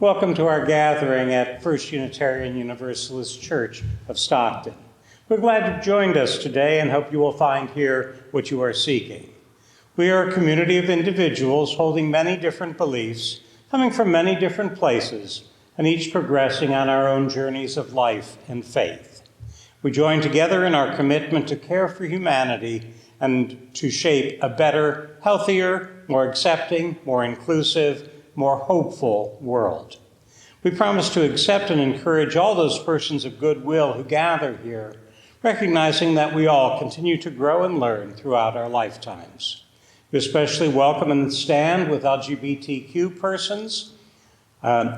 Welcome to our gathering at First Unitarian Universalist Church of Stockton. We're glad you've joined us today and hope you will find here what you are seeking. We are a community of individuals holding many different beliefs, coming from many different places, and each progressing on our own journeys of life and faith. We join together in our commitment to care for humanity and to shape a better, healthier, more accepting, more inclusive, more hopeful world. We promise to accept and encourage all those persons of goodwill who gather here, recognizing that we all continue to grow and learn throughout our lifetimes. We especially welcome and stand with LGBTQ persons,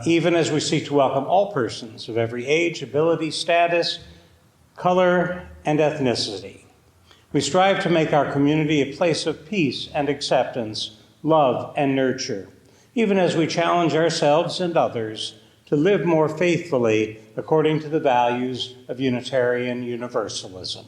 even as we seek to welcome all persons of every age, ability, status, color, and ethnicity. We strive to make our community a place of peace and acceptance, love and nurture, even as we challenge ourselves and others to live more faithfully according to the values of Unitarian Universalism.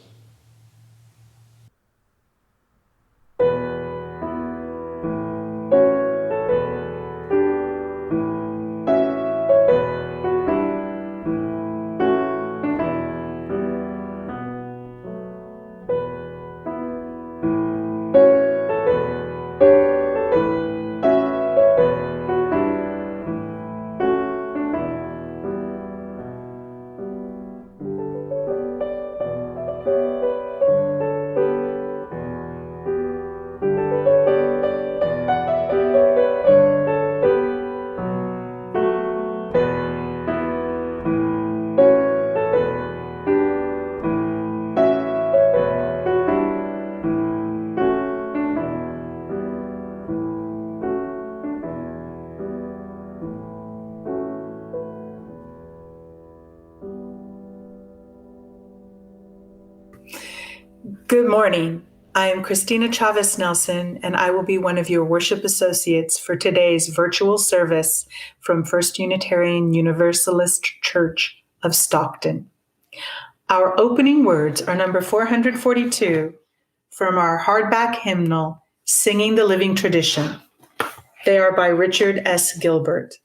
Good morning. I am Christina Chavez Nelson, and I will be one of your worship associates for today's virtual service from First Unitarian Universalist Church of Stockton. Our opening words are number 442 from our hardback hymnal, Singing the Living Tradition. They are by Richard S. Gilbert.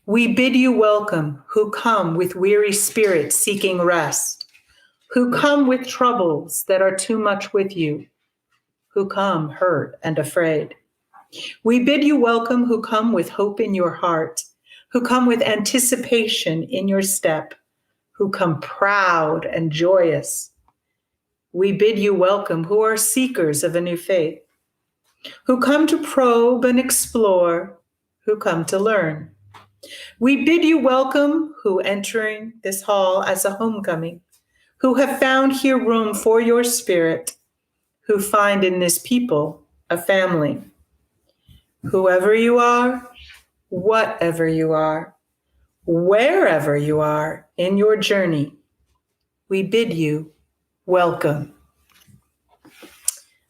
We bid you welcome who come with weary spirits seeking rest, who come with troubles that are too much with you, who come hurt and afraid. We bid you welcome who come with hope in your heart, who come with anticipation in your step, who come proud and joyous. We bid you welcome who are seekers of a new faith, who come to probe and explore, who come to learn. We bid you welcome who entering this hall as a homecoming, who have found here room for your spirit, who find in this people a family. Whoever you are, whatever you are, wherever you are in your journey, we bid you welcome.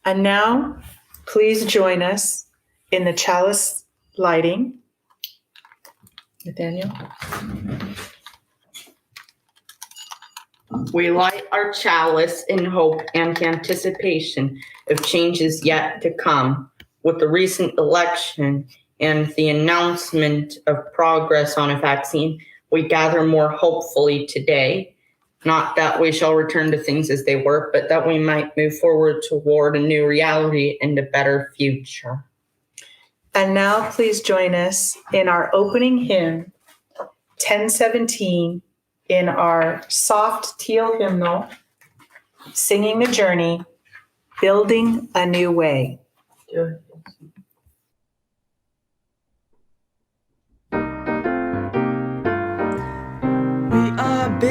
And now, please join us in the chalice lighting. Nathaniel? We light our chalice in hope and anticipation of changes yet to come. With the recent election and the announcement of progress on a vaccine, we gather more hopefully today. Not that we shall return to things as they were, but that we might move forward toward a new reality and a better future. And now please join us in our opening hymn, 1017, in our soft teal hymnal, Singing the Journey, Building a New Way. We are building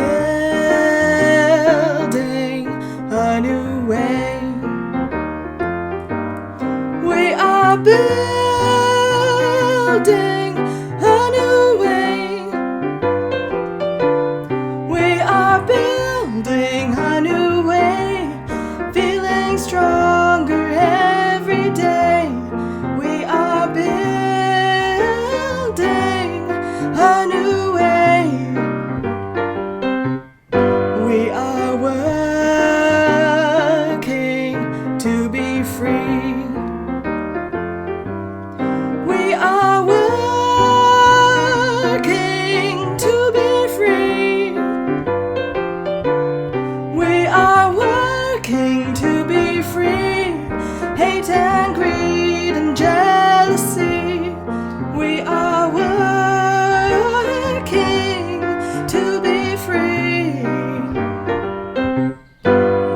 a new way. We are building a new way. We are building a new way, feeling stronger every day. We are building a new way. We are working to be free. We are working hate and greed and jealousy. We are working to be free.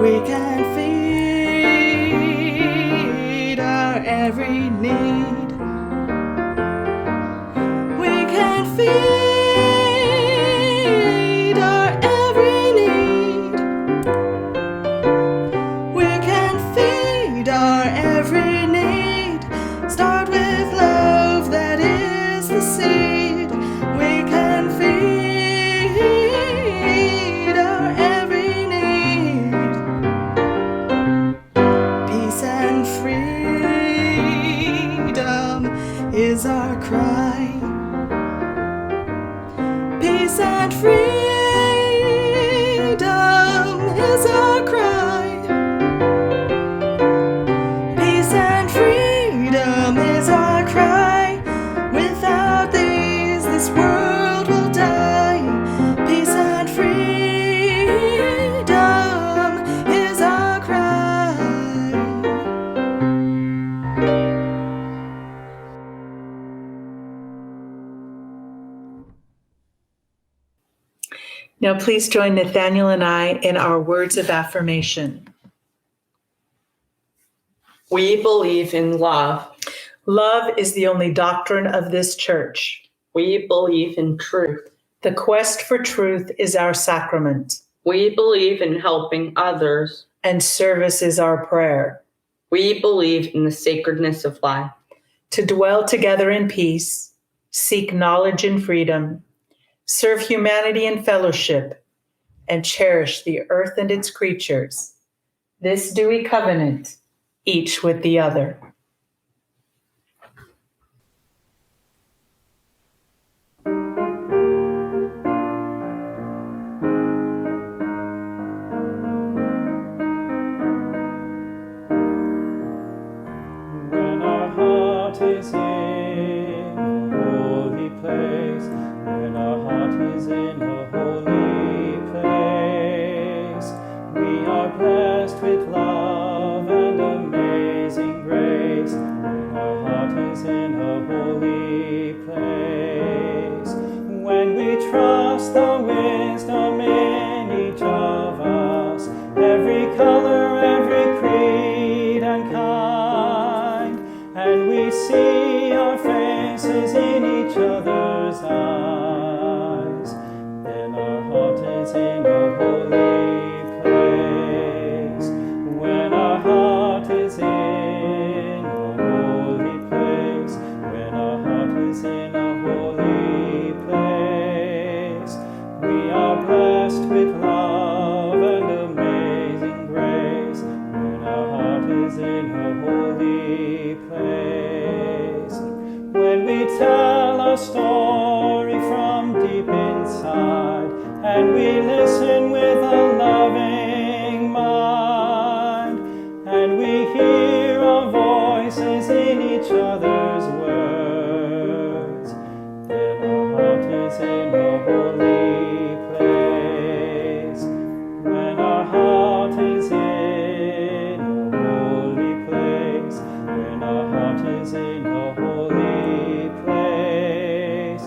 We can feed our every need. We can feed our every need. We can feed our every need. Start with love, that is the seed. We can feed our every need. Peace and freedom is our cry. Peace and freedom is our cry. Peace and freedom is our cry. Without these, this world will die. Peace and freedom is our cry. Now, please join Nathaniel and I in our words of affirmation. We believe in love. Love is the only doctrine of this church. We believe in truth. The quest for truth is our sacrament, We believe in helping others. and service is our prayer. We believe in the sacredness of life. To dwell together in peace, seek knowledge and freedom, serve humanity in fellowship, and cherish the earth and its creatures. This do we covenant, each with the other. When our heart is in a holy place, when our heart is in a holy place, we are blessed with love and amazing grace. When our heart is in a holy place, when we trust the wisdom in each of us, every color, every creed and kind, and we see our faces in each other's eyes, then our heart is in a holy place. When our heart is in a holy place, when our heart is in a holy place, we are blessed with love and amazing grace. When our heart is in a holy place, when we tell our story from deep inside, and we listen with a loving mind, and we hear our voices in each other's words, then our heart is in a holy place. When our heart is in a holy place, when our heart is in a holy place,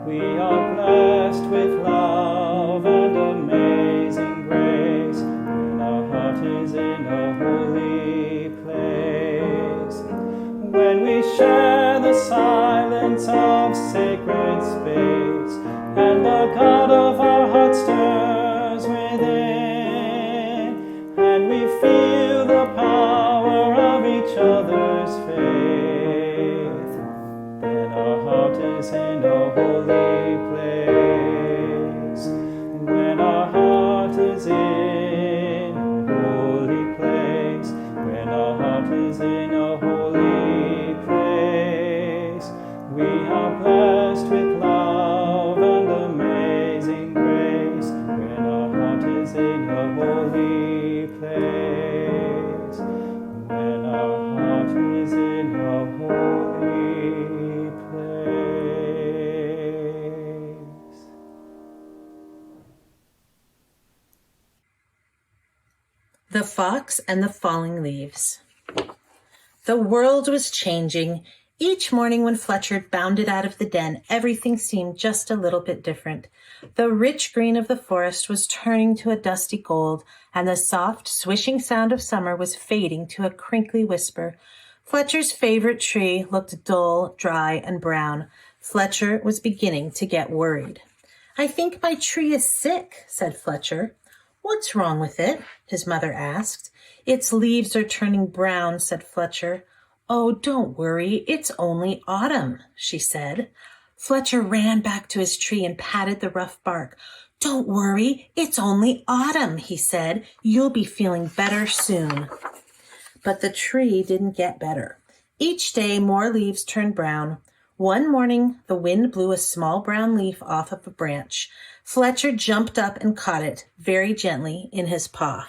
we are blessed with love and amazing grace. When our heart is in a holy place, when we share the silence of sacred space, and the God of our heart stirs within, and we feel the power of each other's faith, then our heart is in a holy place. When our heart is in a holy place, when our heart is in a holy place, we are blessed with love and amazing grace. When our heart is in a holy place, when our heart is in a holy place. The Fox and the Falling Leaves. The world was changing. Each morning when Fletcher bounded out of the den, everything seemed just a little bit different. The rich green of the forest was turning to a dusty gold, and the soft, swishing sound of summer was fading to a crinkly whisper. Fletcher's favorite tree looked dull, dry, and brown. Fletcher was beginning to get worried. "I think my tree is sick," said Fletcher. "What's wrong with it?" his mother asked. "Its leaves are turning brown," said Fletcher. "Oh, don't worry, it's only autumn," she said. Fletcher ran back to his tree and patted the rough bark. "Don't worry, it's only autumn," he said. "You'll be feeling better soon." But the tree didn't get better. Each day more leaves turned brown. One morning, the wind blew a small brown leaf off of a branch. Fletcher jumped up and caught it very gently in his paw.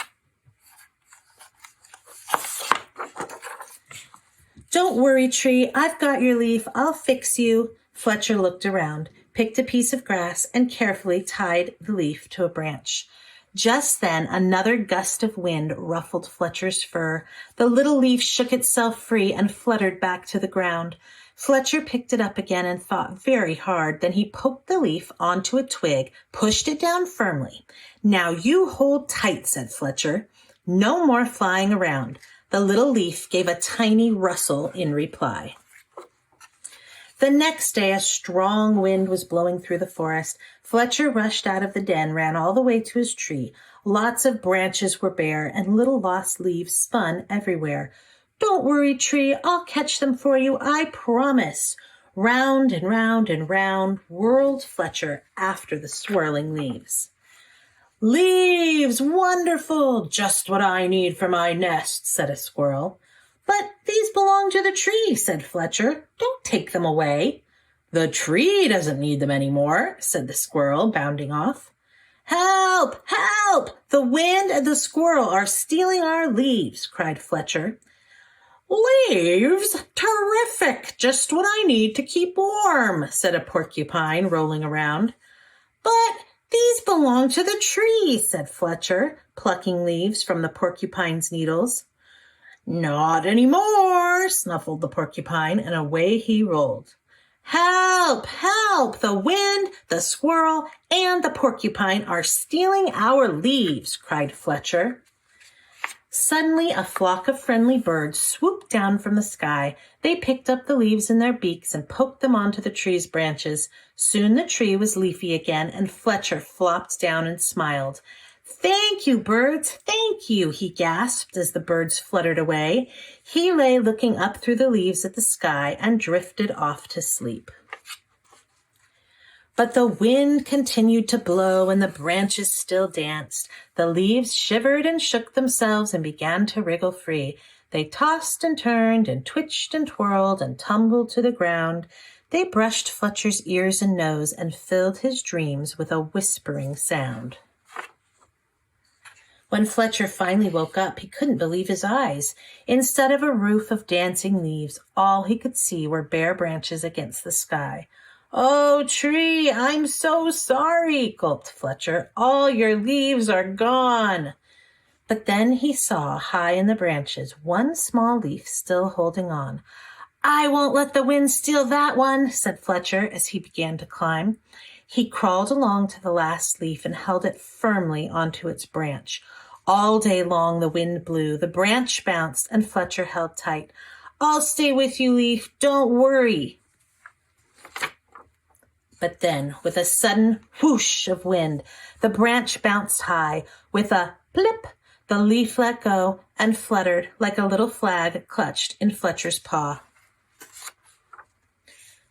"Don't worry, tree. I've got your leaf. I'll fix you." Fletcher looked around, picked a piece of grass, and carefully tied the leaf to a branch. Just then, another gust of wind ruffled Fletcher's fur. The little leaf shook itself free and fluttered back to the ground. Fletcher picked it up again and thought very hard. Then he poked the leaf onto a twig, pushed it down firmly. "Now you hold tight," said Fletcher. "No more flying around." The little leaf gave a tiny rustle in reply. The next day, a strong wind was blowing through the forest. Fletcher rushed out of the den, ran all the way to his tree. Lots of branches were bare, and little lost leaves spun everywhere. "Don't worry, tree. I'll catch them for you, I promise." Round and round and round whirled Fletcher after the swirling leaves. "Leaves! Wonderful! Just what I need for my nest," said a squirrel. "But these belong to the tree," said Fletcher. "Don't take them away." "The tree doesn't need them anymore," said the squirrel, bounding off. "Help! Help! The wind and the squirrel are stealing our leaves," cried Fletcher. "Leaves? Terrific! Just what I need to keep warm," said a porcupine, rolling around. "But these belong to the tree," said Fletcher, plucking leaves from the porcupine's needles. "Not anymore," snuffled the porcupine, and away he rolled. "Help! Help! The wind, the squirrel, and the porcupine are stealing our leaves," cried Fletcher. Suddenly, a flock of friendly birds swooped down from the sky. They picked up the leaves in their beaks and poked them onto the tree's branches. Soon the tree was leafy again, and Fletcher flopped down and smiled. "Thank you, birds, thank you," he gasped as the birds fluttered away. He lay looking up through the leaves at the sky and drifted off to sleep. But the wind continued to blow and the branches still danced. The leaves shivered and shook themselves and began to wriggle free. They tossed and turned and twitched and twirled and tumbled to the ground. They brushed Fletcher's ears and nose and filled his dreams with a whispering sound. When Fletcher finally woke up, he couldn't believe his eyes. Instead of a roof of dancing leaves, all he could see were bare branches against the sky. "Oh, tree, I'm so sorry," gulped Fletcher. "All your leaves are gone." But then he saw, high in the branches, one small leaf still holding on. "I won't let the wind steal that one," said Fletcher as he began to climb. He crawled along to the last leaf and held it firmly onto its branch. All day long the wind blew, the branch bounced, and Fletcher held tight. "I'll stay with you, leaf. Don't worry." But then, with a sudden whoosh of wind, the branch bounced high. With a plip, the leaf let go and fluttered like a little flag clutched in Fletcher's paw.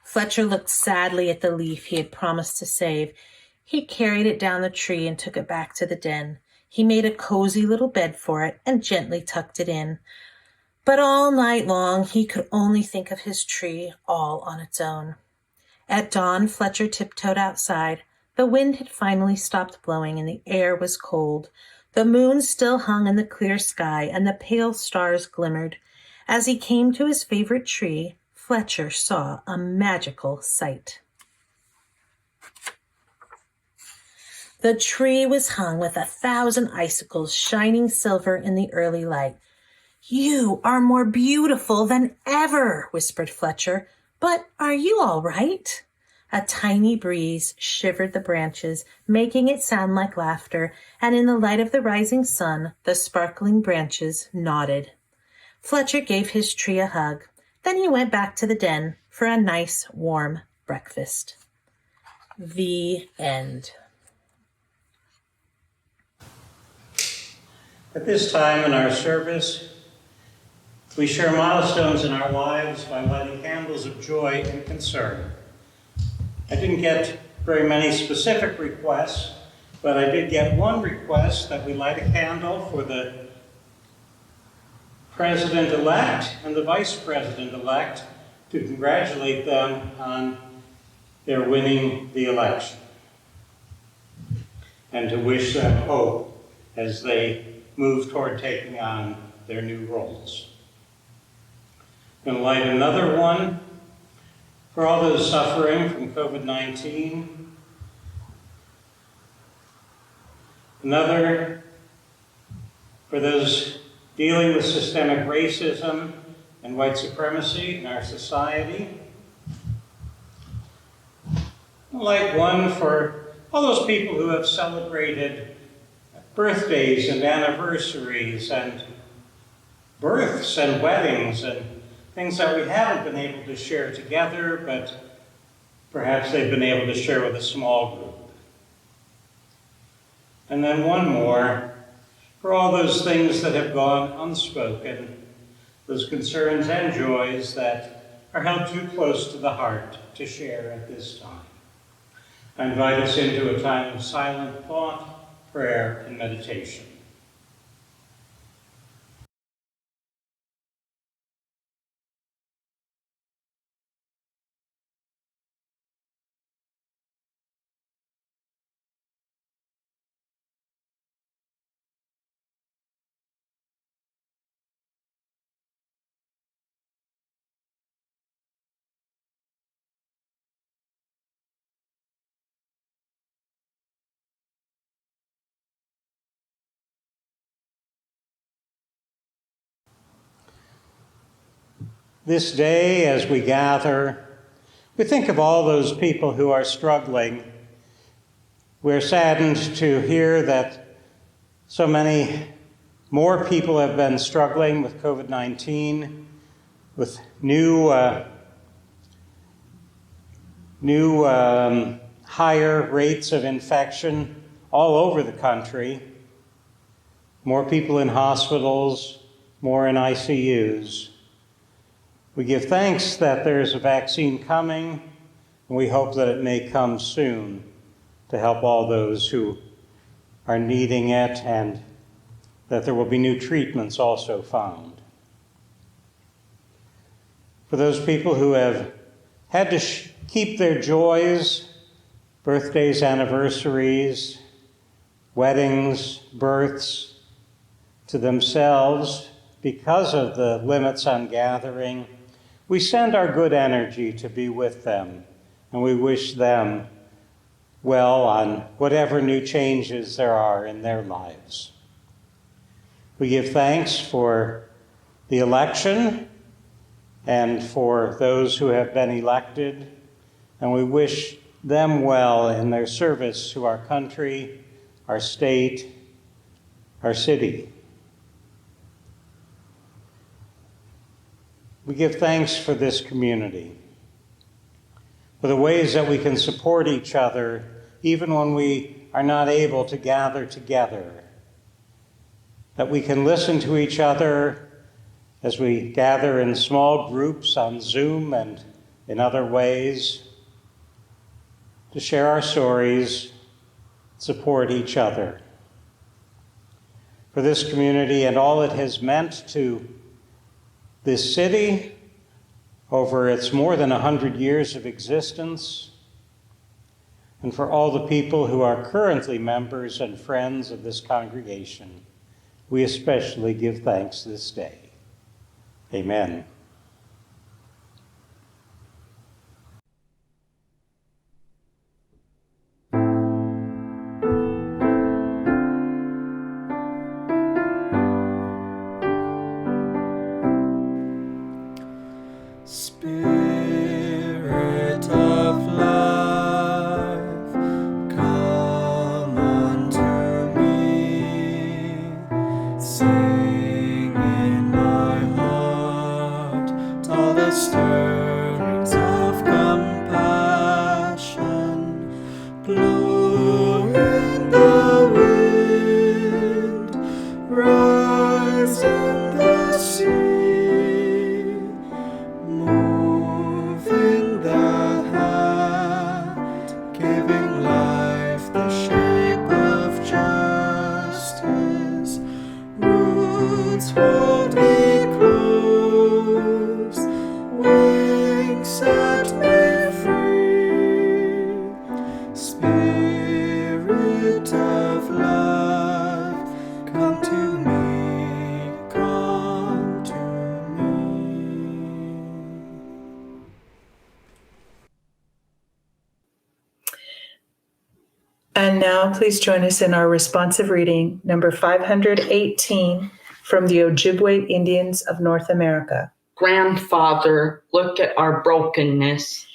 Fletcher looked sadly at the leaf he had promised to save. He carried it down the tree and took it back to the den. He made a cozy little bed for it and gently tucked it in. But all night long, he could only think of his tree all on its own. At dawn, Fletcher tiptoed outside. The wind had finally stopped blowing and the air was cold. The moon still hung in the clear sky and the pale stars glimmered. As he came to his favorite tree, Fletcher saw a magical sight. The tree was hung with 1,000 icicles shining silver in the early light. "You are more beautiful than ever," whispered Fletcher. "But are you all right?" A tiny breeze shivered the branches, making it sound like laughter, and in the light of the rising sun, the sparkling branches nodded. Fletcher gave his tree a hug. Then he went back to the den for a nice, warm breakfast. The end. At this time in our service, we share milestones in our lives by lighting candles of joy and concern. I didn't get very many specific requests, but I did get one request that we light a candle for the President-elect and the Vice President-elect to congratulate them on their winning the election and to wish them hope as they move toward taking on their new roles. I'm going to light another one for all those suffering from COVID-19. Another for those dealing with systemic racism and white supremacy in our society. I'd like one for all those people who have celebrated birthdays and anniversaries and births and weddings and things that we haven't been able to share together, but perhaps they've been able to share with a small group. And then one more for all those things that have gone unspoken, those concerns and joys that are held too close to the heart to share at this time. I invite us into a time of silent thought, prayer, and meditation. This day, as we gather, we think of all those people who are struggling. We're saddened to hear that so many more people have been struggling with COVID-19, with new higher rates of infection all over the country, more people in hospitals, more in ICUs. We give thanks that there's a vaccine coming, and we hope that it may come soon to help all those who are needing it, and that there will be new treatments also found. For those people who have had to keep their joys, birthdays, anniversaries, weddings, births, to themselves because of the limits on gathering, we send our good energy to be with them, and we wish them well on whatever new changes there are in their lives. We give thanks for the election and for those who have been elected, and we wish them well in their service to our country, our state, our city. We give thanks for this community, for the ways that we can support each other even when we are not able to gather together, that we can listen to each other as we gather in small groups on Zoom and in other ways, to share our stories, support each other. For this community and all it has meant to this city over its more than 100 years of existence, and for all the people who are currently members and friends of this congregation, we especially give thanks this day. Amen. Spirit of life, come unto me. Sing in my heart all the stirrings of compassion. Blow in the wind, rise in the sea, move in the hand, giving life the shape of justice. Roots hold me close, wings set me free. Spirit of life, come to me, come to me. And now please join us in our responsive reading, number 518, from the Ojibwe Indians of North America. Grandfather, look at our brokenness.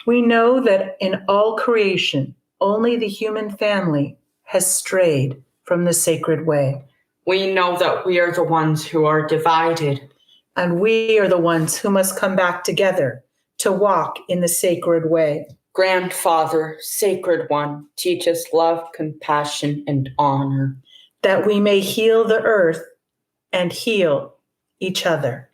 We know that in all creation, only the human family has strayed from the sacred way. We know that we are the ones who are divided. And we are the ones who must come back together to walk in the sacred way. Grandfather, Sacred One, teach us love, compassion, and honor. That we may heal the earth and heal each other.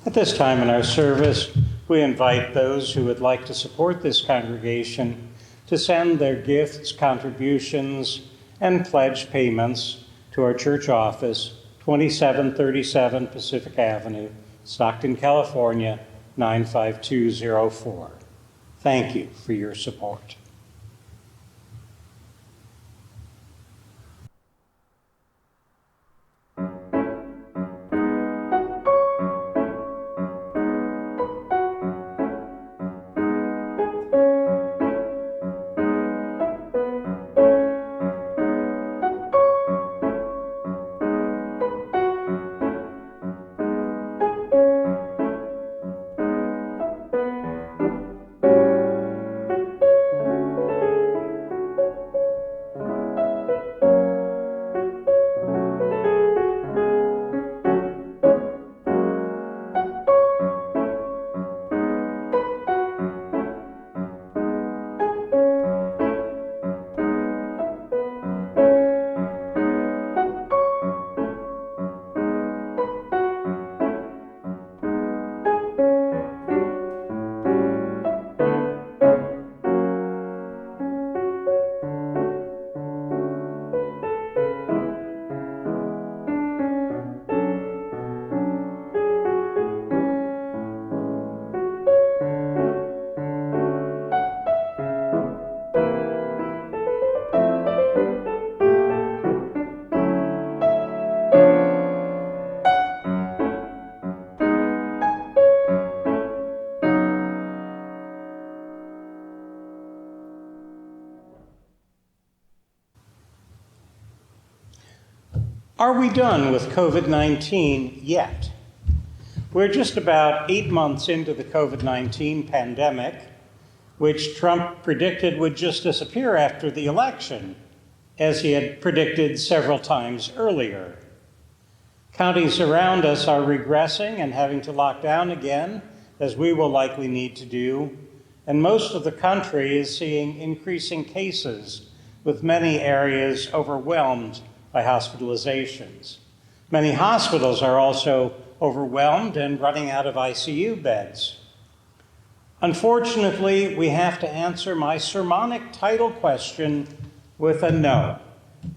At this time in our service, we invite those who would like to support this congregation to send their gifts, contributions, and pledge payments to our church office, 2737 Pacific Avenue, Stockton, California, 95204. Thank you for your support. Are we done with COVID-19 yet? We're just about 8 months into the COVID-19 pandemic, which Trump predicted would just disappear after the election, as he had predicted several times earlier. Counties around us are regressing and having to lock down again, as we will likely need to do, and most of the country is seeing increasing cases, with many areas overwhelmed by hospitalizations. Many hospitals are also overwhelmed and running out of ICU beds. Unfortunately, we have to answer my sermonic title question with a no.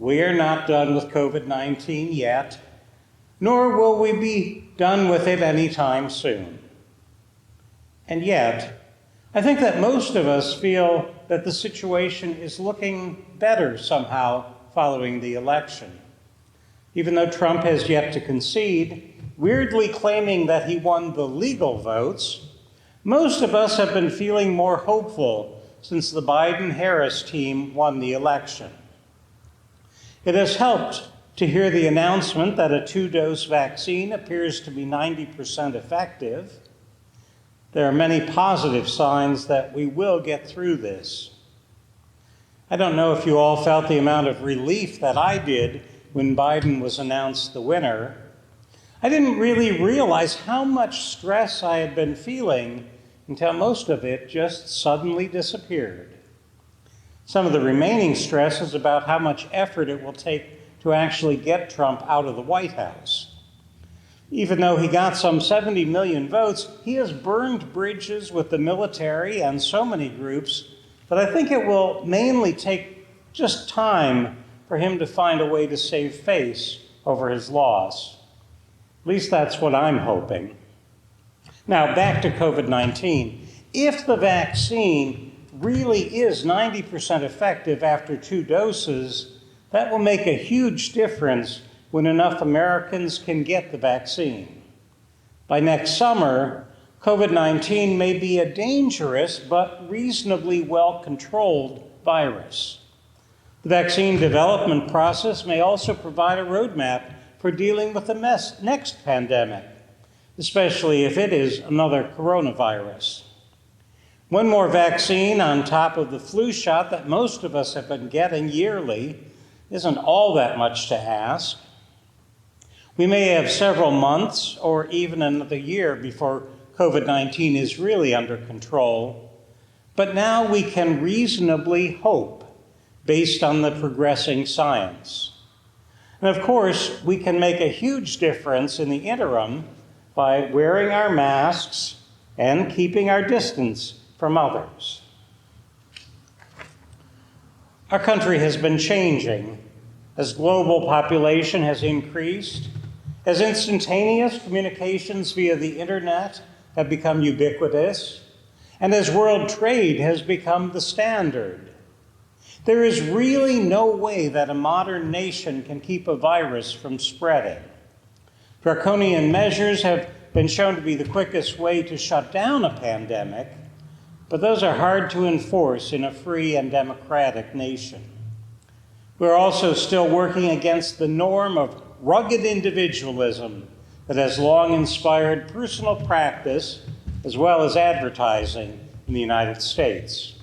We are not done with COVID-19 yet, nor will we be done with it anytime soon. And yet, I think that most of us feel that the situation is looking better somehow following the election. Even though Trump has yet to concede, weirdly claiming that he won the legal votes, most of us have been feeling more hopeful since the Biden-Harris team won the election. It has helped to hear the announcement that a 2-dose vaccine appears to be 90% effective. There are many positive signs that we will get through this. I don't know if you all felt the amount of relief that I did when Biden was announced the winner. I didn't really realize how much stress I had been feeling until most of it just suddenly disappeared. Some of the remaining stress is about how much effort it will take to actually get Trump out of the White House. Even though he got some 70 million votes, he has burned bridges with the military and so many groups that I think it will mainly take just time for him to find a way to save face over his loss. At least that's what I'm hoping. Now, back to COVID-19. If the vaccine really is 90% effective after 2 doses, that will make a huge difference when enough Americans can get the vaccine. By next summer, COVID-19 may be a dangerous but reasonably well-controlled virus. The vaccine development process may also provide a roadmap for dealing with the next pandemic, especially if it is another coronavirus. One more vaccine on top of the flu shot that most of us have been getting yearly isn't all that much to ask. We may have several months or even another year before COVID-19 is really under control, but now we can reasonably hope based on the progressing science. And of course, we can make a huge difference in the interim by wearing our masks and keeping our distance from others. Our country has been changing as global population has increased, as instantaneous communications via the internet have become ubiquitous, and as world trade has become the standard. There is really no way that a modern nation can keep a virus from spreading. Draconian measures have been shown to be the quickest way to shut down a pandemic, but those are hard to enforce in a free and democratic nation. We're also still working against the norm of rugged individualism that has long inspired personal practice as well as advertising in the United States.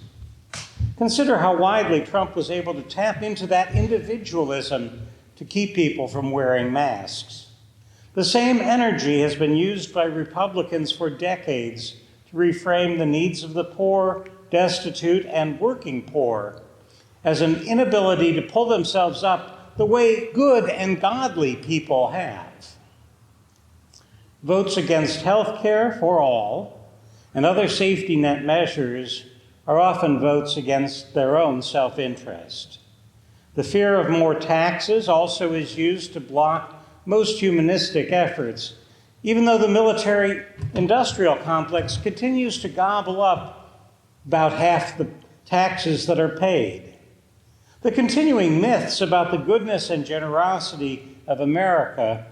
Consider how widely Trump was able to tap into that individualism to keep people from wearing masks. The same energy has been used by Republicans for decades to reframe the needs of the poor, destitute, and working poor as an inability to pull themselves up the way good and godly people have. Votes against health care for all and other safety net measures are often votes against their own self-interest. The fear of more taxes also is used to block most humanistic efforts, even though the military-industrial complex continues to gobble up about half the taxes that are paid. The continuing myths about the goodness and generosity of America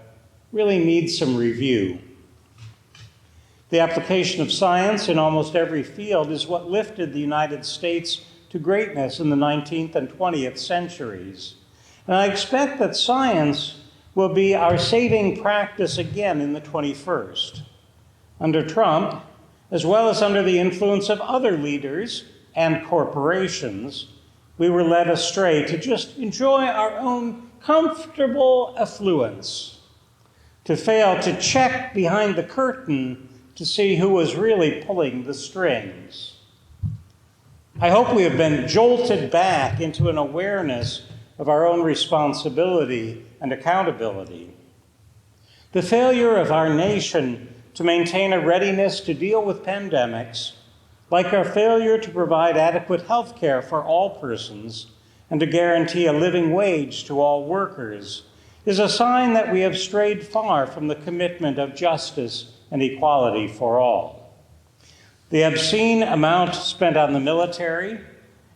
really need some review. The application of science in almost every field is what lifted the United States to greatness in the 19th and 20th centuries. And I expect that science will be our saving practice again in the 21st. Under Trump, as well as under the influence of other leaders and corporations, we were led astray to just enjoy our own comfortable affluence, to fail to check behind the curtain to see who was really pulling the strings. I hope we have been jolted back into an awareness of our own responsibility and accountability. The failure of our nation to maintain a readiness to deal with pandemics, like our failure to provide adequate health care for all persons and to guarantee a living wage to all workers, is a sign that we have strayed far from the commitment of justice and equality for all. The obscene amount spent on the military,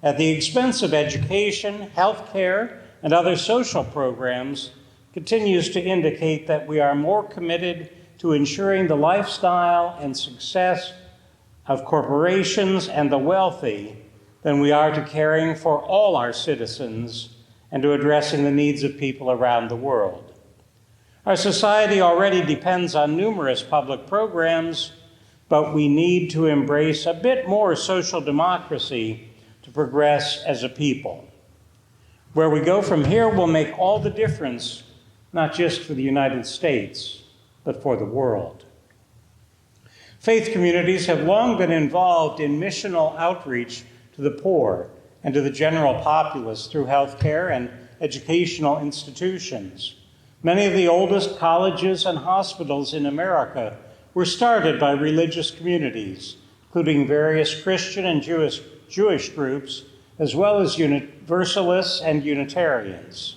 at the expense of education, health care, and other social programs, continues to indicate that we are more committed to ensuring the lifestyle and success of corporations and the wealthy than we are to caring for all our citizens and to addressing the needs of people around the world. Our society already depends on numerous public programs, but we need to embrace a bit more social democracy to progress as a people. Where we go from here will make all the difference, not just for the United States, but for the world. Faith communities have long been involved in missional outreach to the poor and to the general populace through healthcare and educational institutions. Many of the oldest colleges and hospitals in America were started by religious communities, including various Christian and Jewish groups, as well as Universalists and Unitarians.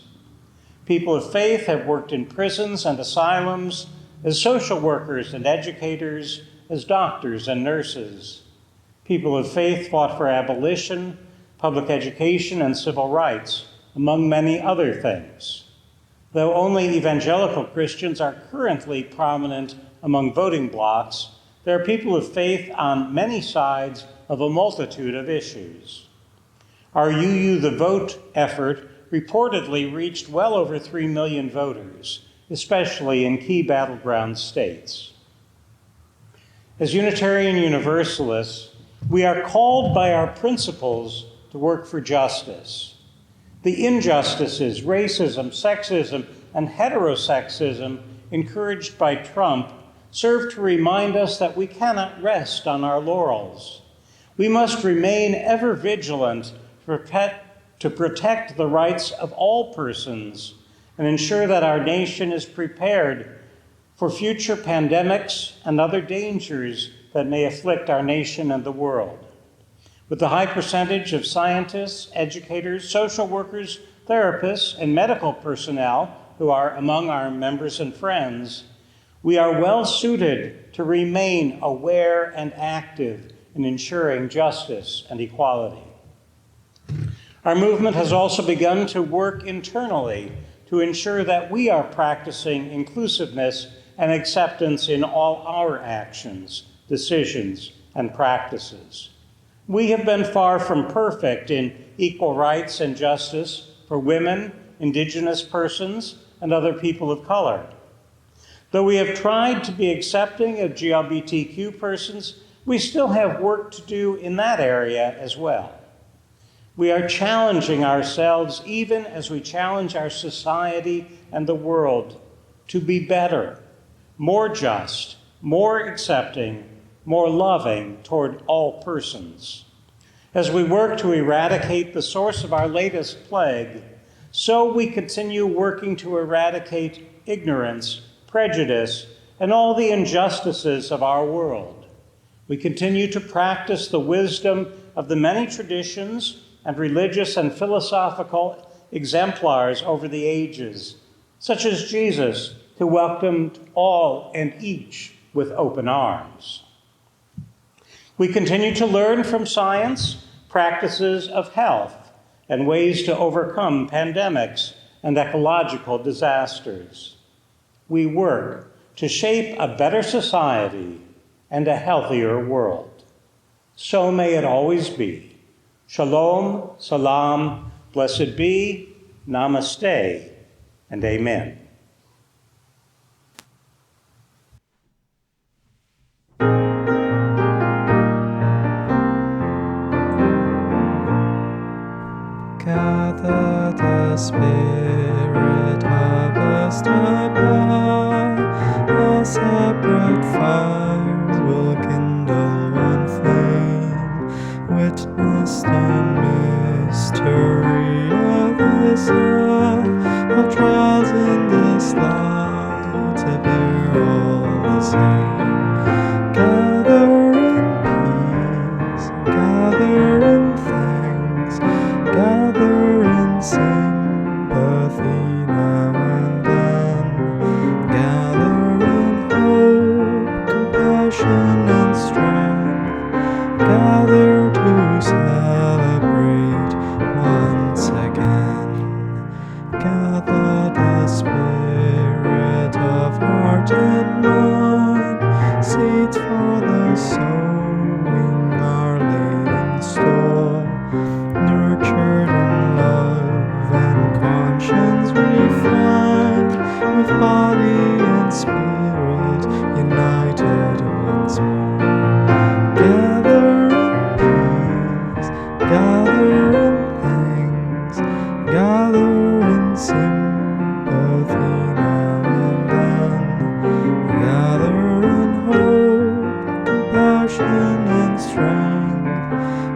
People of faith have worked in prisons and asylums, as social workers and educators, as doctors and nurses. People of faith fought for abolition, public education, and civil rights, among many other things. Though only evangelical Christians are currently prominent among voting blocs, there are people of faith on many sides of a multitude of issues. Our UU the Vote effort reportedly reached well over 3 million voters, especially in key battleground states. As Unitarian Universalists, we are called by our principles to work for justice. The injustices, racism, sexism, and heterosexism encouraged by Trump serve to remind us that we cannot rest on our laurels. We must remain ever vigilant to protect the rights of all persons and ensure that our nation is prepared for future pandemics and other dangers that may afflict our nation and the world. With the high percentage of scientists, educators, social workers, therapists, and medical personnel who are among our members and friends, we are well suited to remain aware and active in ensuring justice and equality. Our movement has also begun to work internally to ensure that we are practicing inclusiveness and acceptance in all our actions, decisions, and practices. We have been far from perfect in equal rights and justice for women, Indigenous persons, and other people of color. Though we have tried to be accepting of LGBTQ persons, we still have work to do in that area as well. We are challenging ourselves even as we challenge our society and the world to be better, more just, more accepting, more loving toward all persons. As we work to eradicate the source of our latest plague, so we continue working to eradicate ignorance, prejudice, and all the injustices of our world. We continue to practice the wisdom of the many traditions and religious and philosophical exemplars over the ages, such as Jesus, who welcomed all and each with open arms. We continue to learn from science, practices of health, and ways to overcome pandemics and ecological disasters. We work to shape a better society and a healthier world. So may it always be. Shalom, salam, blessed be, namaste, and amen. Gather the spirit, harvest above, all separate fires will kindle one flame, witness the mystery of this love, all trials in this light appear all the same. Gather in peace, gather in thanks, gather in sympathy now and then, gather in hope, compassion, and strength, gather to celebrate once again. Gather the spirit of heart and mind, seeds for the sowing are laid in store, nurtured in love and one spirit, united once more. Gather in peace, gather in thanks, gather in sympathy now and then. Gather in hope, compassion and strength,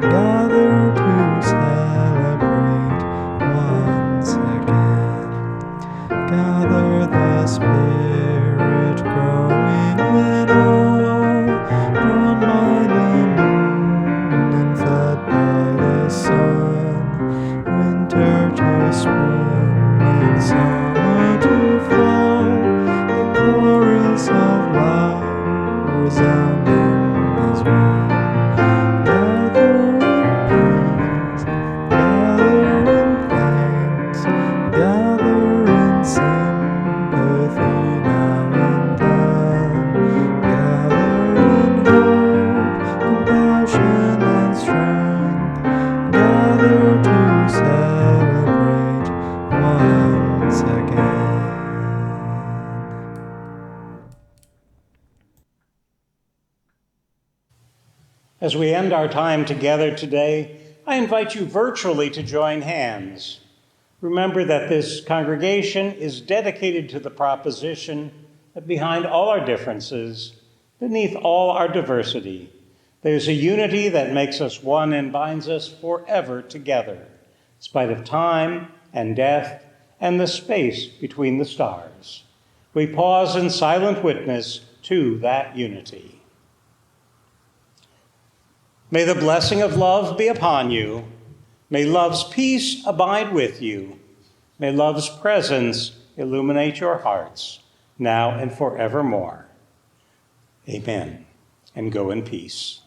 gather to celebrate once again. Gather the Spirit growing in all, drawn by the moon and fed by the sun, winter to spring and summer to fall, the chorus of love resounding as well. Gather in peace, gather in thanks, gather in sympathy now and then. Gather in hope, compassion and strength, gather to celebrate once again. As we end our time together today, I invite you virtually to join hands. Remember that this congregation is dedicated to the proposition that behind all our differences, beneath all our diversity, there's a unity that makes us one and binds us forever together, in spite of time and death and the space between the stars. We pause in silent witness to that unity. May the blessing of love be upon you. May love's peace abide with you. May love's presence illuminate your hearts, now and forevermore. Amen. And go in peace.